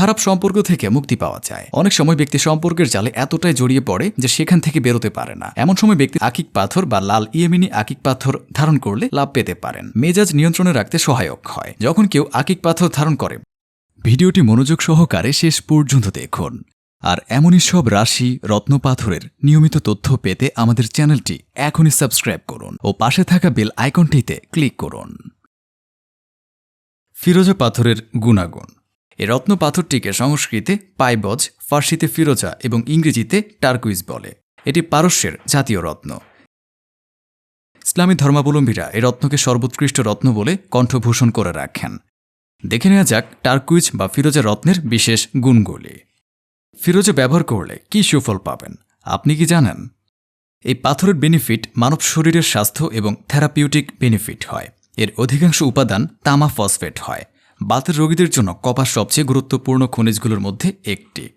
খারাপ সম্পর্ক থেকে মুক্তি পাওয়া যায়। অনেক সময় ব্যক্তি সম্পর্কের জালে এতটাই জড়িয়ে পড়ে যে সেখান থেকে বেরোতে পারে না। এমন সময় ব্যক্তি আকিক পাথর বা লাল ইয়েমেনি আকিক পাথর ধারণ করলে লাভ পেতে পারেন। মেজাজ নিয়ন্ত্রণে রাখতে সহায়ক হয়। যখন কেউ আকিক পাথর ধারণ করে, ভিডিওটি মনোযোগ সহকারে শেষ পর্যন্ত দেখুন। আর এমনই সব রাশি রত্ন পাথরের নিয়মিত তথ্য পেতে আমাদের চ্যানেলটি এখনই সাবস্ক্রাইব করুন ও পাশে থাকা বেল আইকনটিতে ক্লিক করুন। ফিরোজা পাথরের গুণাগুণ। এই রত্ন পাথরটিকে সংস্কৃতে পাইবজ, ফার্সিতে ফিরোজা এবং ইংরেজিতে টার্কুইজ বলে। এটি পারস্যের জাতীয় রত্ন। ইসলামী ধর্মাবলম্বীরা এই রত্নকে সর্বোৎকৃষ্ট রত্ন বলে কণ্ঠভূষণ করে রাখেন। দেখে নেওয়া যাক টার্কুইজ বা ফিরোজা রত্নের বিশেষ গুণগুলি। ফিরোজা ব্যবহার করলে কী সুফল পাবেন আপনি কি জানেন? এই পাথরের বেনিফিট মানব শরীরের স্বাস্থ্য এবং থেরাপিউটিক বেনিফিট হয়। এর অধিকাংশ উপাদান তামা ফসফেট হয়। বাতের রোগীদের জন্য কপার সবচেয়ে গুরুত্বপূর্ণ খনিজগুলোর মধ্যে একটি।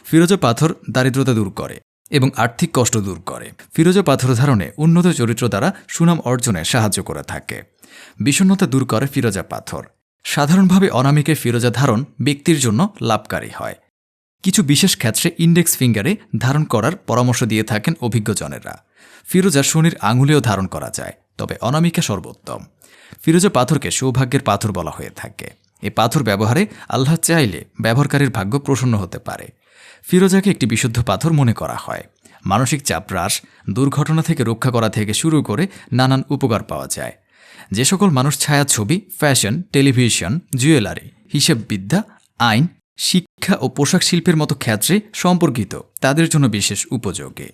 ফিরোজা পাথর দারিদ্রতা দূর করে এবং আর্থিক কষ্ট দূর করে। ফিরোজা পাথর ধারণে উন্নত চরিত্র দ্বারা সুনাম অর্জনে সাহায্য করে থাকে। বিষণ্ণতা দূর করে ফিরোজা পাথর। সাধারণভাবে অনামিকে ফিরোজা ধারণ ব্যক্তির জন্য লাভকারী হয়। কিছু বিশেষ ক্ষেত্রে ইন্ডেক্স ফিঙ্গারে ধারণ করার পরামর্শ দিয়ে থাকেন অভিজ্ঞজনেরা। ফিরোজা শনির আঙুলেও ধারণ করা যায়, তবে অনামিকা সর্বোত্তম। ফিরোজা পাথরকে সৌভাগ্যের পাথর বলা হয়ে থাকে। এই পাথর ব্যবহারে আল্লাহ চাইলে ব্যবহারকারীর ভাগ্য প্রসন্ন হতে পারে। ফিরোজাকে একটি বিশুদ্ধ পাথর মনে করা হয়। মানসিক চাপ হ্রাস, দুর্ঘটনা থেকে রক্ষা করা থেকে শুরু করে নানান উপকার পাওয়া যায়। যে সকল মানুষ ছায়াছবি, ফ্যাশন, টেলিভিশন, জুয়েলারি, হিসেববিদ্যা, আইন, শিক্ষা ও পোশাক শিল্পের মতো ক্ষেত্রে সম্পর্কিত, তাদের জন্য বিশেষ উপযোগী।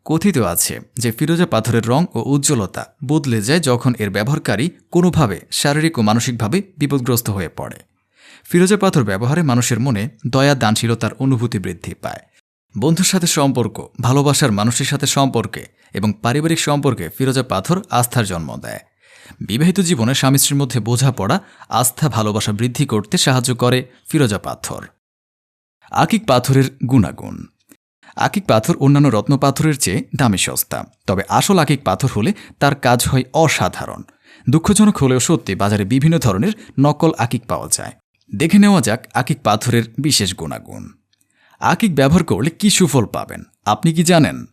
কথিত আছে যে ফিরোজা পাথরের রং ও উজ্জ্বলতা বদলে যায় যখন এর ব্যবহারকারী কোনোভাবে শারীরিক ও মানসিকভাবে বিপদগ্রস্ত হয়ে পড়ে। ফিরোজা পাথর ব্যবহারে মানুষের মনে দয়া, দানশীলতার অনুভূতি বৃদ্ধি পায়। বন্ধুর সাথে সম্পর্ক, ভালোবাসার মানুষের সাথে সম্পর্কে এবং পারিবারিক সম্পর্কে ফিরোজা পাথর আস্থার জন্ম দেয়। বিবাহিত জীবনে স্বামী স্ত্রীর মধ্যে বোঝাপড়া, আস্থা, ভালোবাসা বৃদ্ধি করতে সাহায্য করে ফিরোজা পাথর। আকিক পাথরের গুণাগুণ। আকিক পাথর অন্যান্য রত্ন পাথরের চেয়ে দামে সস্তা, তবে আসল আকিক পাথর হলে তার কাজ হয় অসাধারণ। দুঃখজনক হলেও সত্যি, বাজারে বিভিন্ন ধরনের নকল আকিক পাওয়া যায়। দেখে নেওয়া যাক আকিক পাথরের বিশেষ গুণাগুণ। আকিক ব্যবহার করলে কী সুফল পাবেন আপনি কি জানেন?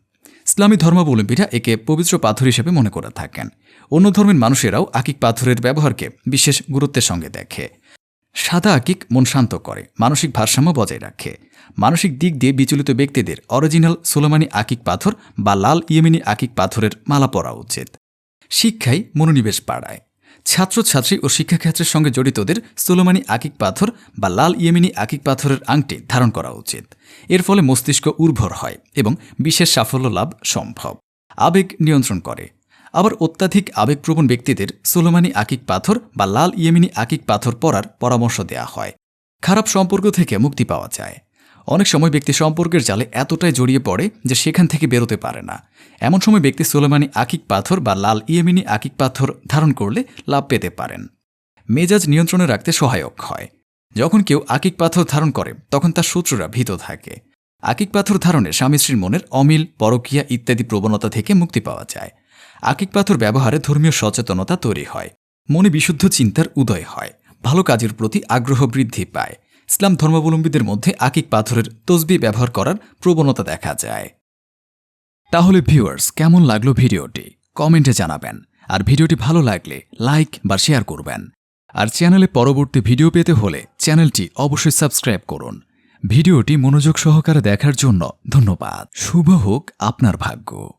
ইসলামী ধর্মাবলম্বীরা একে পবিত্র পাথর হিসেবে মনে করে থাকেন। অন্য ধর্মের মানুষেরাও আকিক পাথরের ব্যবহারকে বিশেষ গুরুত্বের সঙ্গে দেখে। সাদা আকিক মন শান্ত করে, মানসিক ভারসাম্য বজায় রাখে। মানসিক দিক দিয়ে বিচলিত ব্যক্তিদের অরিজিনাল সোলোমানি আকিক পাথর বা লাল ইয়েমেনি আকিক পাথরের মালা পরা উচিত। শিক্ষায় মনোনিবেশ বাড়ায়। ছাত্রছাত্রী ও শিক্ষাক্ষেত্রের সঙ্গে জড়িতদের সোলোমানি আকিক পাথর বা লাল ইয়েমেনি আকিক পাথরের আংটি ধারণ করা উচিত। এর ফলে মস্তিষ্ক উর্বর হয় এবং বিশেষ সাফল্য লাভ সম্ভব। আবেগ নিয়ন্ত্রণ করে। আবার অত্যাধিক আবেগপ্রবণ ব্যক্তিদের সোলোমানি আকিক পাথর বা লাল ইয়েমেনি আকিক পাথর পরার পরামর্শ দেয়া হয়। খারাপ সম্পর্ক থেকে মুক্তি পাওয়া যায়। অনেক সময় ব্যক্তি সম্পর্কের জালে এতটাই জড়িয়ে পড়ে যে সেখান থেকে বেরোতে পারে না। এমন সময় ব্যক্তি সোলোমানি আকিক পাথর বা লাল ইয়েমেনি আকিক পাথর ধারণ করলে লাভ পেতে পারেন। মেজাজ নিয়ন্ত্রণে রাখতে সহায়ক হয়। যখন কেউ আকিক পাথর ধারণ করে তখন তার শত্রুরা ভীত থাকে। আকিক পাথর ধারণে স্বামী স্ত্রীর মনের অমিল, পরকীয়া ইত্যাদি প্রবণতা থেকে মুক্তি পাওয়া যায়। আকিক পাথর ব্যবহারে ধর্মীয় সচেতনতা তৈরি হয়। মনে বিশুদ্ধ চিন্তার উদয় হয়। ভালো কাজের প্রতি আগ্রহ বৃদ্ধি পায়। ইসলাম ধর্মাবলম্বীদের মধ্যে আকিক পাথরের তসবিহ ব্যবহার করার প্রবণতা দেখা যায়। তাহলে ভিউয়ার্স, কেমন লাগলো ভিডিওটি কমেন্টে জানাবেন। আর ভিডিওটি ভালো লাগলে লাইক বা শেয়ার করবেন। আর চ্যানেলে পরবর্তী ভিডিও পেতে হলে চ্যানেলটি অবশ্যই সাবস্ক্রাইব করুন। ভিডিওটি মনোযোগ সহকারে দেখার জন্য ধন্যবাদ। শুভ হোক আপনার ভাগ্য।